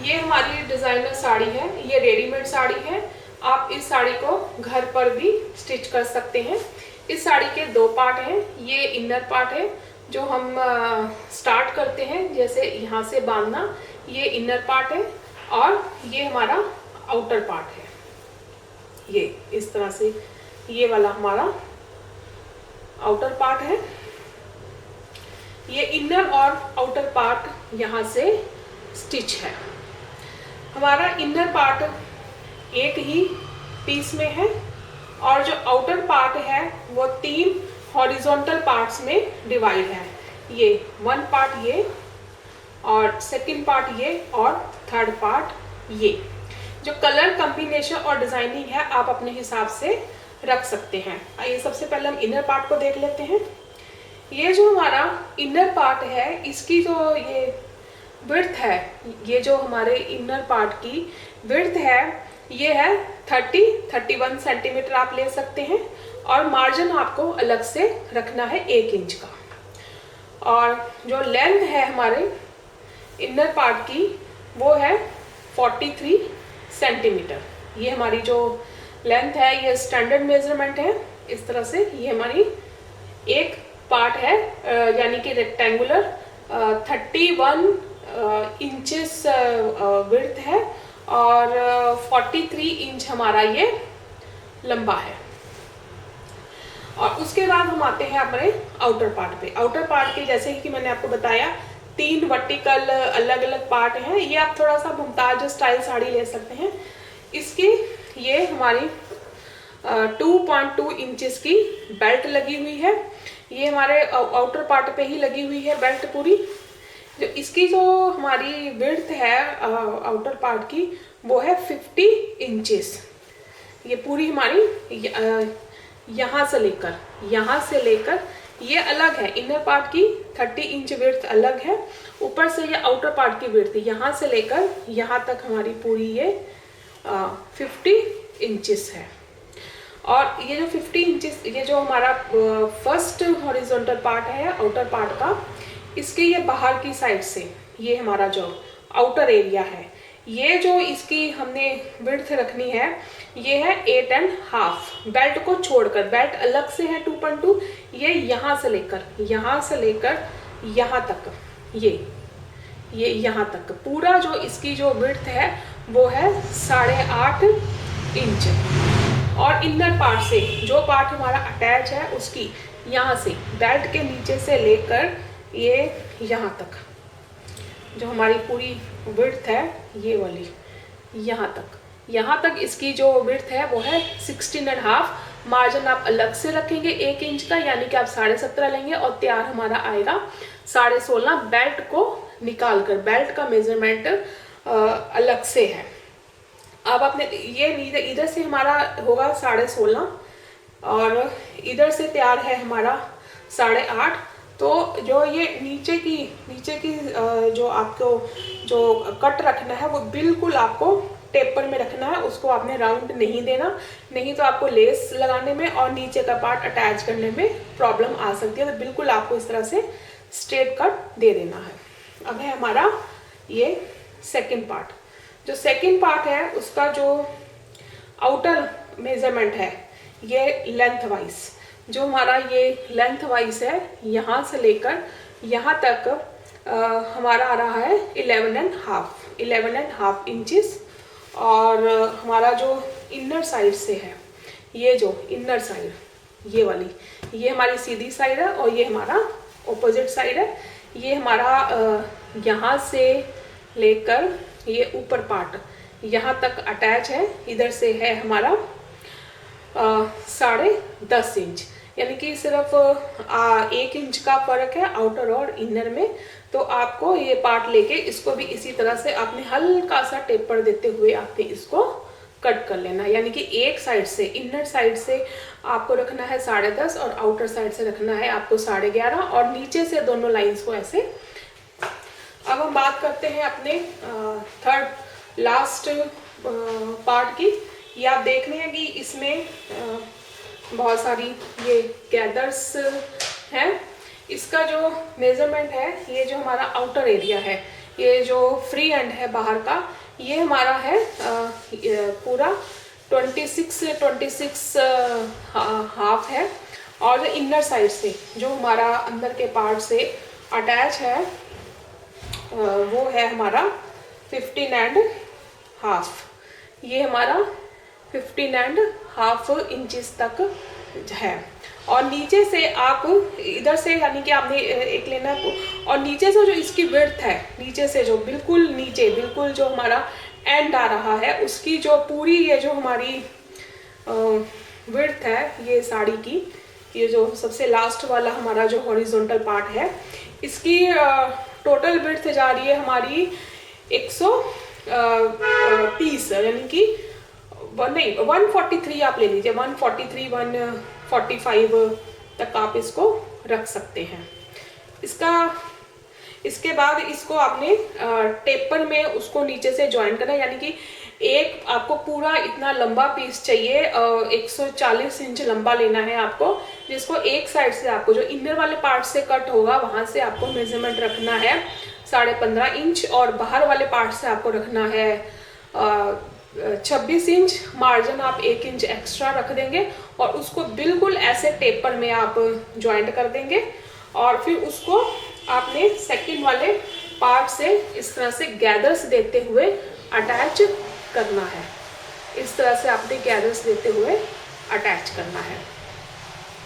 ये हमारी डिज़ाइनर साड़ी है, ये रेडीमेड साड़ी है। आप इस साड़ी को घर पर भी स्टिच कर सकते हैं। इस साड़ी के दो पार्ट हैं। ये इनर पार्ट है जो हम स्टार्ट करते हैं, जैसे यहाँ से बांधना, ये इनर पार्ट है। और ये हमारा आउटर पार्ट है, ये इस तरह से ये वाला हमारा आउटर पार्ट है। ये इनर और आउटर पार्ट यहाँ से स्टिच है। हमारा इनर पार्ट एक ही पीस में है और जो आउटर पार्ट है वो 3 हॉरिजॉन्टल पार्ट्स में डिवाइड है। ये 1 पार्ट ये, और सेकंड पार्ट ये, और थर्ड पार्ट ये। जो कलर कॉम्बिनेशन और डिजाइनिंग है आप अपने हिसाब से रख सकते हैं। आइए सबसे पहले हम इनर पार्ट को देख लेते हैं। ये जो हमारा इनर पार्ट है, इसकी जो ये विड्थ है, ये जो हमारे इनर पार्ट की विड्थ है, ये है 31 सेंटीमीटर आप ले सकते हैं। और मार्जिन आपको अलग से रखना है 1 इंच का। और जो लेंथ है हमारे इनर पार्ट की वो है 43 सेंटीमीटर। ये हमारी जो लेंथ है ये स्टैंडर्ड मेजरमेंट है। इस तरह से ये हमारी एक पार्ट है, यानी कि रेक्टेंगुलर 31 इंचेस विड्थ है और 43 इंच हमारा ये लंबा है। और उसके बाद हम आते हैं हमारे आउटर पार्ट पे। आउटर पार्ट के जैसे कि मैंने आपको बताया 3 वर्टिकल अलग अलग पार्ट हैं। ये आप थोड़ा सा मुमताज स्टाइल साड़ी ले सकते हैं। इसकी ये हमारी 2.2 इंचेस की बेल्ट लगी हुई है। ये हमारे आउटर पार्ट पे ही लगी हुई है बेल्ट पूरी। जो इसकी जो हमारी विड्थ है आउटर पार्ट की वो है 50 इंचेस। ये पूरी हमारी यहाँ से लेकर ये अलग है। इनर पार्ट की 30 इंच विड्थ अलग है, ऊपर से ये आउटर पार्ट की विड्थ यहाँ से लेकर यहाँ तक हमारी पूरी ये 50 इंचेस है। और ये जो 50 इंचेस, ये जो हमारा फर्स्ट हॉरिजॉन्टल पार्ट है आउटर पार्ट का, इसके ये बाहर की साइड से ये हमारा जो आउटर एरिया है, ये जो इसकी हमने विड्थ रखनी है ये है 8.5। बेल्ट को छोड़कर, बेल्ट अलग से है 2.2, ये यहाँ से लेकर यहाँ तक, ये यहाँ तक पूरा जो इसकी जो विड्थ है वो है 8.5 इंच। और इनर पार्ट से जो पार्ट हमारा अटैच है उसकी यहाँ से बेल्ट के नीचे से लेकर ये यहाँ तक जो हमारी पूरी विड्थ है ये वाली यहाँ तक इसकी जो विड्थ है वो है 16.5। मार्जिन आप अलग से रखेंगे 1 इंच का, यानी कि आप 17.5 लेंगे और तैयार हमारा आएगा 16.5। बेल्ट को निकाल कर, बेल्ट का मेजरमेंट अलग से है। अब अपने ये इधर से हमारा होगा 16.5 और इधर से तैयार है हमारा 8.5। तो जो ये नीचे की जो आपको जो कट रखना है वो बिल्कुल आपको टेपर में रखना है। उसको आपने राउंड नहीं देना, नहीं तो आपको लेस लगाने में और नीचे का पार्ट अटैच करने में प्रॉब्लम आ सकती है। तो बिल्कुल आपको इस तरह से स्ट्रेट कट दे देना है। अब है हमारा ये सेकंड पार्ट। जो सेकंड पार्ट है उसका जो आउटर मेजरमेंट है ये लेंथ वाइज, जो हमारा ये लेंथ वाइज है यहाँ से लेकर यहाँ तक हमारा आ रहा है 11.5 इंचेस। और हमारा जो इनर साइड से है, ये जो इनर साइड ये वाली, ये हमारी सीधी साइड है और ये हमारा ऑपोजिट साइड है। ये हमारा यहाँ से लेकर ये ऊपर पार्ट यहाँ तक अटैच है। इधर से है हमारा 10.5 इंच, यानी कि सिर्फ 1 इंच का फर्क है आउटर और इनर में। तो आपको ये पार्ट लेके इसको भी इसी तरह से आपने हल्का सा टेपर देते हुए आपने इसको कट कर लेना, यानी कि एक साइड से, इनर साइड से आपको रखना है 10.5 और आउटर साइड से रखना है आपको 11.5 और नीचे से दोनों लाइंस को ऐसे। अब हम बात करते हैं अपने थर्ड लास्ट पार्ट की। ये आप देख रहे हैं कि इसमें बहुत सारी ये गैदर्स हैं। इसका जो मेजरमेंट है, ये जो हमारा आउटर एरिया है ये जो फ्री एंड है बाहर का, ये हमारा है पूरा 26 हाफ है। और जो इनर साइड से जो हमारा अंदर के पार्ट से अटैच है वो है हमारा 15.5। ये हमारा 15.5 इंचेस तक है। और नीचे से आप इधर से यानी कि आपने एक लेना, और नीचे से जो इसकी विड्थ है, नीचे से जो बिल्कुल नीचे बिल्कुल जो हमारा एंड आ रहा है, उसकी जो पूरी ये जो हमारी विड्थ है ये साड़ी की, ये जो सबसे लास्ट वाला हमारा जो हॉरिजॉन्टल पार्ट है, इसकी टोटल विड्थ जा रही है हमारी 130 यानी कि 143 आप ले लीजिए, 143 145 तक आप इसको रख सकते हैं। इसके बाद इसको आपने टेपर में उसको नीचे से ज्वाइन करना है, यानी कि एक आपको पूरा इतना लंबा पीस चाहिए, 140 इंच लंबा लेना है आपको, जिसको एक साइड से आपको जो इनर वाले पार्ट से कट होगा वहां से आपको मेजरमेंट रखना है 15.5 इंच, और बाहर वाले पार्ट से आपको रखना है 26 इंच। मार्जिन आप 1 इंच एक्स्ट्रा रख देंगे और उसको बिल्कुल ऐसे टेपर में आप ज्वाइंट कर देंगे, और फिर उसको आपने सेकंड वाले पार्ट से इस तरह से गैदर्स देते हुए अटैच करना है। इस तरह से आपने गैदर्स देते हुए अटैच करना है।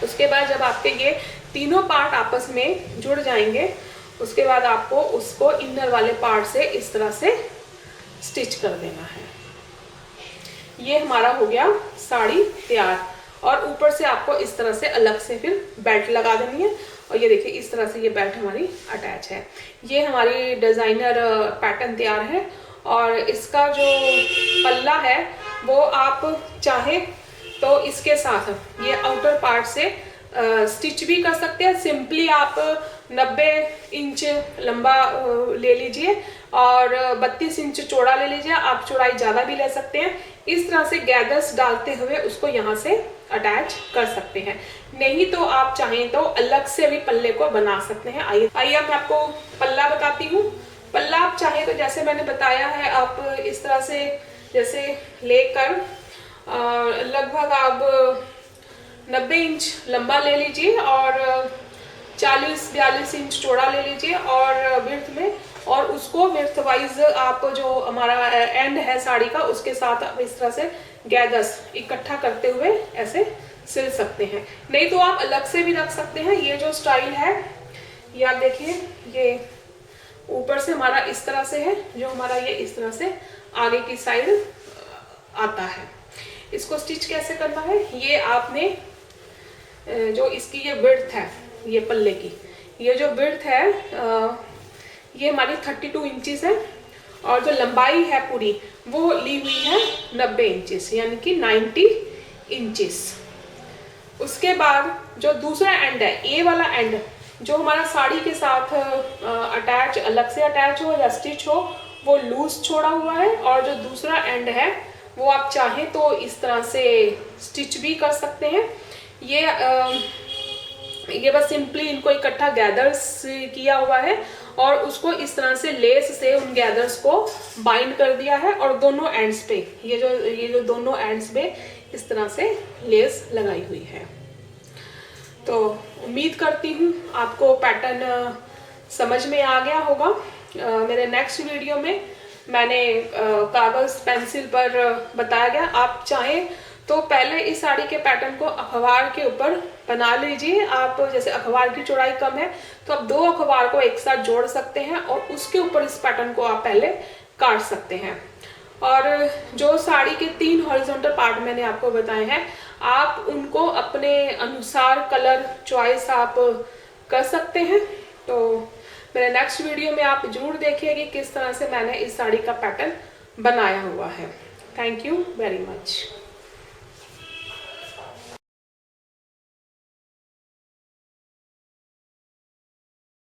उसके बाद जब आपके ये तीनों पार्ट आपस में जुड़ जाएंगे, उसके बाद आपको उसको इनर वाले पार्ट से इस तरह से स्टिच कर देना है। ये हमारा हो गया साड़ी तैयार। और ऊपर से आपको इस तरह से अलग से फिर बेल्ट लगा देनी है, और ये देखिए इस तरह से ये बेल्ट हमारी अटैच है। ये हमारी डिज़ाइनर पैटर्न तैयार है। और इसका जो पल्ला है वो आप चाहे तो इसके साथ ये आउटर पार्ट से स्टिच भी कर सकते हैं। सिंपली आप 90 इंच लंबा ले लीजिए और 32 इंच चौड़ा ले लीजिए, आप चौड़ाई ज़्यादा भी ले सकते हैं। इस तरह से गैदर्स डालते हुए उसको यहाँ से अटैच कर सकते हैं। नहीं तो आप चाहें तो अलग से भी पल्ले को बना सकते हैं। आइए मैं आपको पल्ला बताती हूँ। पल्ला आप चाहें तो जैसे मैंने बताया है, आप इस तरह से जैसे लेकर लगभग आप 90 इंच लंबा ले लीजिए और 40-42 इंच चौड़ा ले लीजिए और विड्थ में, और उसको विड्थ वाइज आप जो हमारा एंड है साड़ी का उसके साथ आप इस तरह से गैदर्स इकट्ठा करते हुए ऐसे सिल सकते हैं। नहीं तो आप अलग से भी रख सकते हैं। ये जो स्टाइल है ये आप देखिए, ये ऊपर से हमारा इस तरह से है, जो हमारा ये इस तरह से आगे की साइड आता है। इसको स्टिच कैसे करना है, ये आपने जो इसकी ये विड्थ है, ये पल्ले की ये जो विड्थ है ये हमारी 32 इंचेस है, और जो लंबाई है पूरी वो ली हुई है 90 इंचेस यानी कि 90 इंचेस। उसके बाद जो दूसरा एंड है, ये वाला एंड जो हमारा साड़ी के साथ अटैच, अलग से अटैच हो या स्टिच हो, वो लूज छोड़ा हुआ है, और जो दूसरा एंड है वो आप चाहें तो इस तरह से स्टिच भी कर सकते हैं। ये बस सिंपली इनको इकट्ठा गैदर्स किया हुआ है और उसको इस तरह से लेस से उन गैदर्स को बाइंड कर दिया है, और दोनों एंड्स पे ये जो दोनों एंड्स पे इस तरह से लेस लगाई हुई है। तो उम्मीद करती हूँ आपको पैटर्न समझ में आ गया होगा। मेरे नेक्स्ट वीडियो में मैंने कागज़ पेंसिल पर बताया गया। आप चाहें तो पहले इस साड़ी के पैटर्न को अखबार के ऊपर बना लीजिए। आप जैसे अखबार की चौड़ाई कम है तो आप 2 अखबार को एक साथ जोड़ सकते हैं और उसके ऊपर इस पैटर्न को आप पहले काट सकते हैं। और जो साड़ी के 3 हॉरिजॉन्टल पार्ट मैंने आपको बताए हैं, आप उनको अपने अनुसार कलर चॉइस आप कर सकते हैं। तो मेरे नेक्स्ट वीडियो में आप जरूर देखिए कि किस तरह से मैंने इस साड़ी का पैटर्न बनाया हुआ है। Thank you very much.